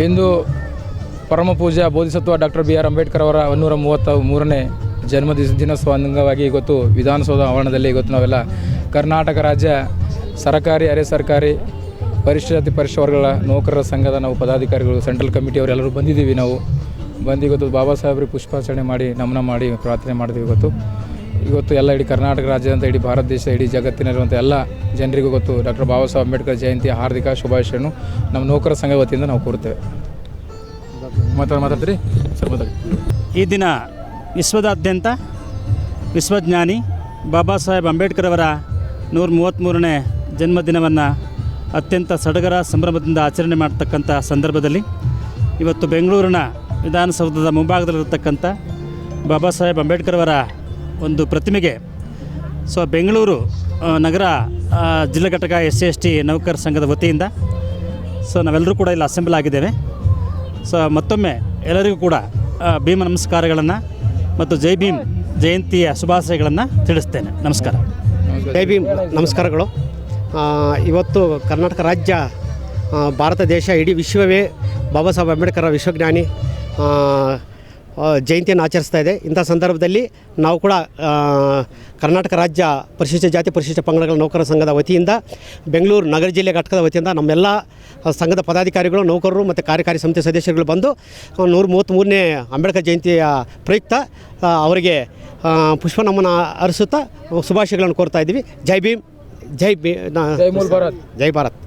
ಇಂದು ಪರಮ ಪೂಜ್ಯ ಬೋಧಿಸತ್ವ ಡಾಕ್ಟರ್ ಬಿ ಆರ್ ಅಂಬೇಡ್ಕರ್ ಅವರ 133ನೇ ಜನ್ಮ ದಿನೋತ್ಸವ ಅಂಗವಾಗಿ ಇವತ್ತು ವಿಧಾನಸೌಧ ಆವರಣದಲ್ಲಿ ಇವತ್ತು ನಾವೆಲ್ಲ ಕರ್ನಾಟಕ ರಾಜ್ಯ ಸರ್ಕಾರಿ ಅರೆ ಸರ್ಕಾರಿ ಪರಿಶಿಷ್ಟ ವರ್ಗಗಳ ನೌಕರರ ಸಂಘದ ನಾವು ಪದಾಧಿಕಾರಿಗಳು ಸೆಂಟ್ರಲ್ ಕಮಿಟಿಯವರೆಲ್ಲರೂ ಬಂದಿದ್ದೀವಿ. ನಾವು ಬಂದು ಇವತ್ತು ಬಾಬಾ ಸಾಹೇಬ್ರಿಗೆ ಪುಷ್ಪಾರ್ಚನೆ ಮಾಡಿ ನಮನ ಮಾಡಿ ಪ್ರಾರ್ಥನೆ ಮಾಡಿದ್ವಿ. ಇವತ್ತು ಎಲ್ಲ ಇಡೀ ಕರ್ನಾಟಕ ರಾಜ್ಯದಂತ ಇಡೀ ಭಾರತ ದೇಶ ಇಡೀ ಜಗತ್ತಿನಲ್ಲಿರುವಂಥ ಎಲ್ಲ ಜನರಿಗೂ ಗೊತ್ತು ಡಾಕ್ಟರ್ ಬಾಬಾ ಸಾಹೇಬ್ ಅಂಬೇಡ್ಕರ್ ಜಯಂತಿ ಹಾರ್ದಿಕ ಶುಭಾಶಯವನ್ನು ನಮ್ಮ ನೌಕರ ಸಂಘ ವತಿಯಿಂದ ನಾವು ಕೋರುತ್ತೇವೆ. ಮಾತಾಡ್ತೀರಿ ಸರ್? ಈ ದಿನ ವಿಶ್ವದಾದ್ಯಂತ ವಿಶ್ವಜ್ಞಾನಿ ಬಾಬಾ ಸಾಹೇಬ್ ಅಂಬೇಡ್ಕರ್ ಅವರ 133ನೇ ಜನ್ಮದಿನವನ್ನು ಅತ್ಯಂತ ಸಡಗರ ಸಂಭ್ರಮದಿಂದ ಆಚರಣೆ ಮಾಡ್ತಕ್ಕಂಥ ಸಂದರ್ಭದಲ್ಲಿ ಇವತ್ತು ಬೆಂಗಳೂರಿನ ವಿಧಾನಸೌಧದ ಮುಂಭಾಗದಲ್ಲಿರತಕ್ಕಂಥ ಬಾಬಾ ಸಾಹೇಬ್ ಅಂಬೇಡ್ಕರ್ ಅವರ ಒಂದು ಪ್ರತಿಮೆಗೆ ಬೆಂಗಳೂರು ನಗರ ಜಿಲ್ಲಾ ಘಟಕ SC/ST ನೌಕರ ಸಂಘದ ವತಿಯಿಂದ ನಾವೆಲ್ಲರೂ ಕೂಡ ಇಲ್ಲಿ ಅಸೆಂಬಲ್ ಆಗಿದ್ದೇವೆ. ಮತ್ತೊಮ್ಮೆ ಎಲ್ಲರಿಗೂ ಕೂಡ ಭೀಮ ನಮಸ್ಕಾರಗಳನ್ನು ಮತ್ತು ಜೈ ಭೀಮ್ ಜಯಂತಿಯ ಶುಭಾಶಯಗಳನ್ನು ತಿಳಿಸ್ತೇನೆ. ನಮಸ್ಕಾರ. ಜೈ ಭೀಮ್ ನಮಸ್ಕಾರಗಳು. ಇವತ್ತು ಕರ್ನಾಟಕ ರಾಜ್ಯ, ಭಾರತ ದೇಶ, ಇಡೀ ವಿಶ್ವವೇ ಬಾಬಾ ಸಾಹೇಬ್ ಅಂಬೇಡ್ಕರ್ ವಿಶ್ವಜ್ಞಾನಿ ಜಯಂತಿಯನ್ನು ಆಚರಿಸ್ತಾ ಇದೆ. ಇಂಥ ಸಂದರ್ಭದಲ್ಲಿ ನಾವು ಕೂಡ ಕರ್ನಾಟಕ ರಾಜ್ಯ ಪರಿಶಿಷ್ಟ ಜಾತಿ ಪರಿಶಿಷ್ಟ ಪಂಗಡಗಳ ನೌಕರರ ಸಂಘದ ವತಿಯಿಂದ ಬೆಂಗಳೂರು ನಗರ ಜಿಲ್ಲೆ ಘಟಕದ ವತಿಯಿಂದ ನಮ್ಮೆಲ್ಲ ಸಂಘದ ಪದಾಧಿಕಾರಿಗಳು, ನೌಕರರು ಮತ್ತು ಕಾರ್ಯಕಾರಿ ಸಮಿತಿ ಸದಸ್ಯರುಗಳು ಬಂದು 133ನೇ ಅಂಬೇಡ್ಕರ್ ಜಯಂತಿಯ ಪ್ರಯುಕ್ತ ಅವರಿಗೆ ಪುಷ್ಪ ನಮನ ಅರ್ಪಿಸುತ್ತಾ ಶುಭಾಶಯಗಳನ್ನು ಕೋರ್ತಾ ಇದ್ದೀವಿ. ಜೈ ಭೀಮ್, ಜೈ ಭಾರತ್, ಜೈ ಭಾರತ್.